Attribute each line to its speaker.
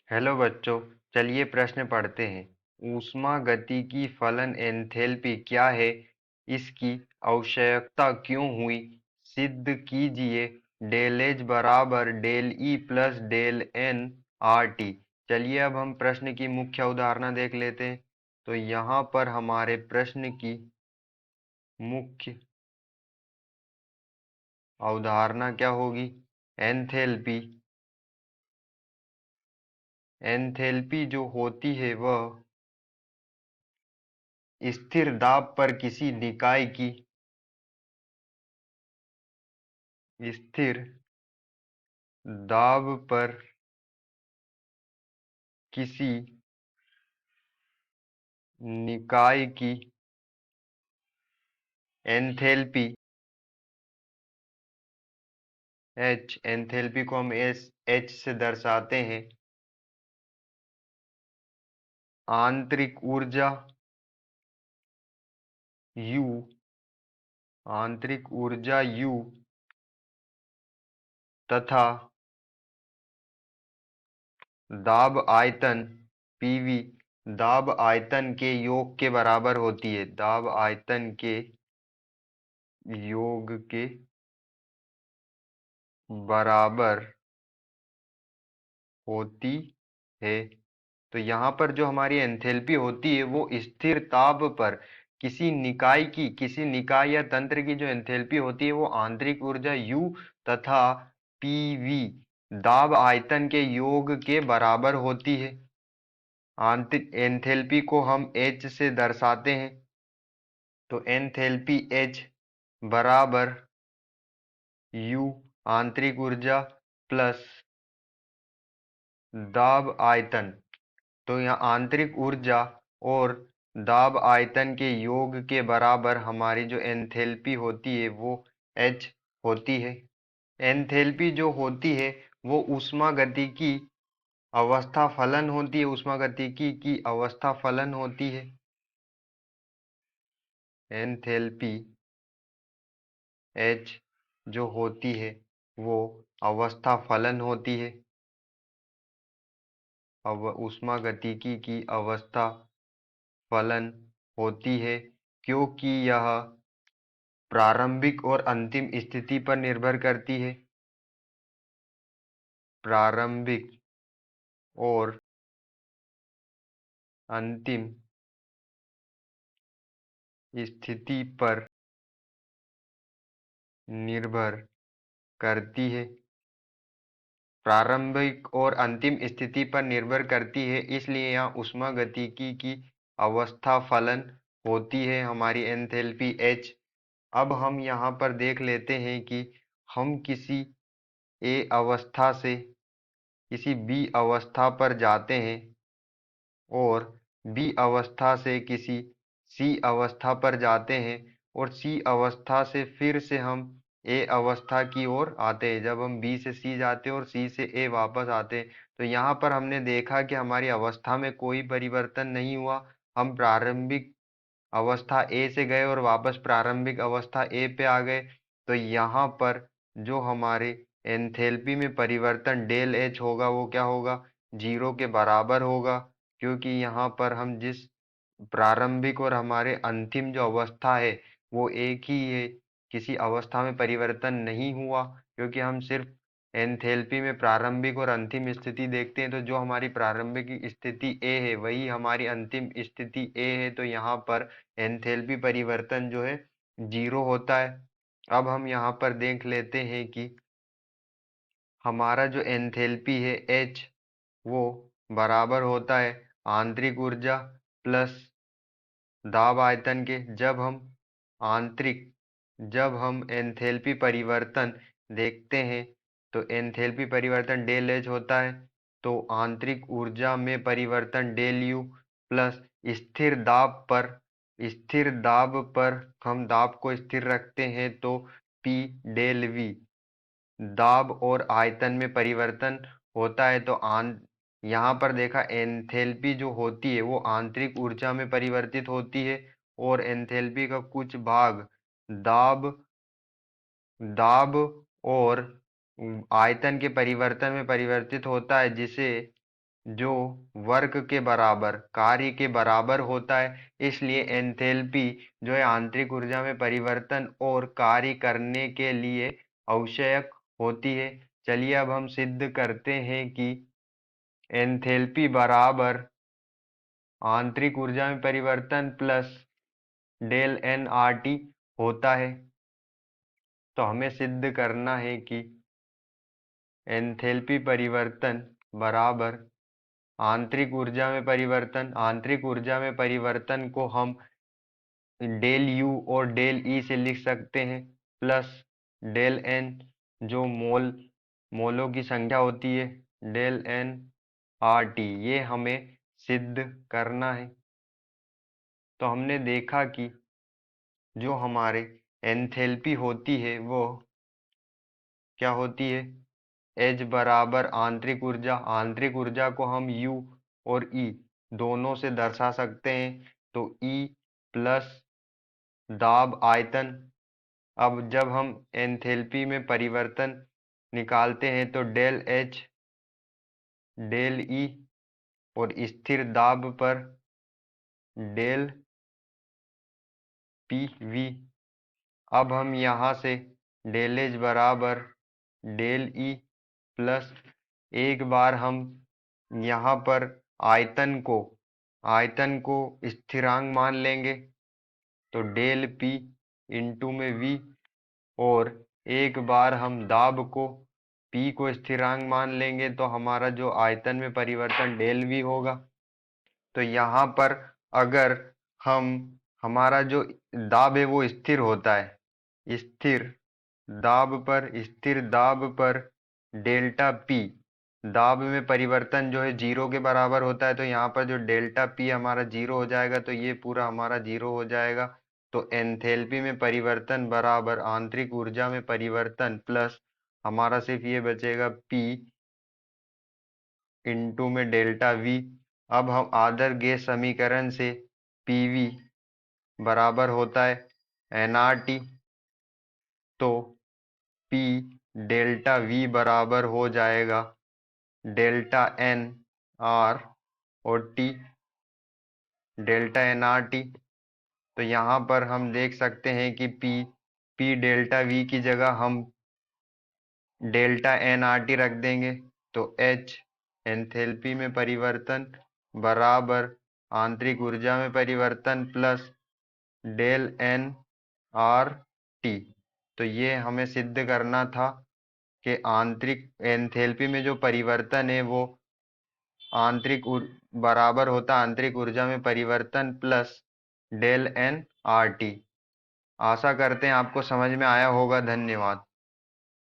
Speaker 1: Hello बच्चों, चलिए प्रश्न पढ़ते हैं। ऊष्मागतिकी फलन एंथैल्पी क्या है, इसकी आवश्यकता क्यों हुई, सिद्ध कीजिए। डेल एच बराबर del E plus del N R T. चलिए अब हम प्रश्न की मुख्य अवधारणा देख लेते हैं। तो यहाँ पर हमारे प्रश्न की मुख्य अवधारणा क्या होगी? एंथैल्पी। एंथैल्पी जो होती है वह स्थिर दाब पर किसी निकाय की स्थिर दाब पर किसी निकाय की एंथैल्पी एच, एंथैल्पी को हम एच से दर्शाते हैं। आंतरिक ऊर्जा यू, आंतरिक ऊर्जा यू तथा दाब आयतन पीवी दाब आयतन के योग के बराबर होती है। दाब आयतन के योग के बराबर होती है। तो यहाँ पर जो हमारी एंथैल्पी होती है वो स्थिर ताप पर किसी निकाय या तंत्र की जो एंथैल्पी होती है वो आंतरिक ऊर्जा U तथा PV दाब आयतन के योग के बराबर होती है। आंतरिक एंथैल्पी को हम H से दर्शाते हैं। तो एंथैल्पी H बराबर U आंतरिक ऊर्जा प्लस दाब आयतन। तो यहाँ आंतरिक ऊर्जा और दाब आयतन के योग के बराबर हमारी जो एंथैल्पी होती है वो H होती है। एंथैल्पी जो होती है वो ऊष्मागतिकी अवस्था फलन होती है। ऊष्मागतिकी की अवस्था फलन होती है। एंथैल्पी H जो होती है वो अवस्था फलन होती है। अब ऊष्मागतिकी की अवस्था फलन होती है क्योंकि यह प्रारंभिक और अंतिम स्थिति पर निर्भर करती है। प्रारंभिक और अंतिम स्थिति पर निर्भर करती है। प्रारंभिक और अंतिम स्थिति पर निर्भर करती है, इसलिए यहाँ ऊष्मागतिकी की अवस्था फलन होती है हमारी एंथैल्पी H। अब हम यहाँ पर देख लेते हैं कि हम किसी A अवस्था से किसी B अवस्था पर जाते हैं और बी अवस्था से किसी सी अवस्था पर जाते हैं और सी अवस्था से फिर से हम ए अवस्था की ओर आते हैं। जब हम बी से सी जाते हैं और सी से ए वापस आते हैं तो यहाँ पर हमने देखा कि हमारी अवस्था में कोई परिवर्तन नहीं हुआ। हम प्रारंभिक अवस्था ए से गए और वापस प्रारंभिक अवस्था ए पे आ गए। तो यहाँ पर जो हमारे एंथैल्पी में परिवर्तन डेल एच होगा वो क्या होगा? जीरो के बराबर होगा, क्योंकि यहाँ पर हम जिस प्रारंभिक और हमारे अंतिम जो अवस्था है वो एक ही है। किसी अवस्था में परिवर्तन नहीं हुआ, क्योंकि हम सिर्फ एंथैल्पी में प्रारंभिक और अंतिम स्थिति देखते हैं। तो जो हमारी प्रारंभिक स्थिति ए है वही हमारी अंतिम स्थिति ए है। तो यहाँ पर एंथैल्पी परिवर्तन जो है जीरो होता है। अब हम यहाँ पर देख लेते हैं कि हमारा जो एंथैल्पी है H वो बराबर होता है आंतरिक ऊर्जा प्लस दाब आयतन के। आंतरिक जब हम एंथैल्पी परिवर्तन देखते हैं तो एंथैल्पी परिवर्तन डेल एच होता है। तो आंतरिक ऊर्जा में परिवर्तन डेल यू प्लस स्थिर दाब पर हम दाब को स्थिर रखते हैं तो पी डेल वी दाब और आयतन में परिवर्तन होता है। तो यहाँ पर देखा एंथैल्पी जो होती है वो आंतरिक ऊर्जा में परिवर्तित होती है और एंथैल्पी का कुछ भाग दाब दाब और आयतन के परिवर्तन में परिवर्तित होता है, जिसे जो वर्क के बराबर कार्य के बराबर होता है, इसलिए एंथैल्पी जो है आंतरिक ऊर्जा में परिवर्तन और कार्य करने के लिए आवश्यक होती है। चलिए अब हम सिद्ध करते हैं कि एंथैल्पी बराबर आंतरिक ऊर्जा में परिवर्तन plus del N R T होता है। तो हमें सिद्ध करना है कि एंथैल्पी परिवर्तन बराबर आंतरिक ऊर्जा में परिवर्तन। आंतरिक ऊर्जा में परिवर्तन को हम डेल यू और डेल ई से लिख सकते हैं, प्लस डेल एन जो मोलों की संख्या होती है, डेल एन आर टी, ये हमें सिद्ध करना है। तो हमने देखा कि जो हमारे एंथैल्पी होती है वो क्या होती है, एच बराबर आंतरिक ऊर्जा को हम यू और ई दोनों से दर्शा सकते हैं। तो ई प्लस दाब आयतन। अब जब हम एंथैल्पी में परिवर्तन निकालते हैं तो डेल एच डेल ई और स्थिर दाब पर डेल पी वी। अब हम यहाँ से डेल एच बराबर डेल ई प्लस एक बार हम यहाँ पर आयतन को स्थिरांक मान लेंगे, तो डेल पी इंटू में वी, और एक बार हम दाब को पी को स्थिरांक मान लेंगे तो हमारा जो आयतन में परिवर्तन डेल वी होगा। तो यहाँ पर अगर हम हमारा जो दाब है वो स्थिर होता है, स्थिर दाब पर डेल्टा पी, दाब में परिवर्तन जो है जीरो के बराबर होता है, तो यहाँ पर जो डेल्टा पी हमारा जीरो हो जाएगा, तो ये पूरा हमारा जीरो हो जाएगा। तो एंथैल्पी में परिवर्तन बराबर आंतरिक ऊर्जा में परिवर्तन प्लस हमारा सिर्फ ये बचेगा पी इंटू में डेल्टा वी। अब हम आदर्श गैस समीकरण से पीवी बराबर होता है एनआरटी, तो पी डेल्टा वी बराबर हो जाएगा डेल्टा एन आर और T delta N R T. तो यहाँ पर हम देख सकते हैं कि पी डेल्टा वी की जगह हम डेल्टा एन आर टी रख देंगे, तो एच एंथैल्पी में परिवर्तन बराबर आंतरिक ऊर्जा में परिवर्तन plus del N R T. तो ये हमें सिद्ध करना था कि आंतरिक एंथैल्पी में जो परिवर्तन है वो बराबर होता आंतरिक ऊर्जा में परिवर्तन plus del N R T. आशा करते हैं आपको समझ में आया होगा। धन्यवाद।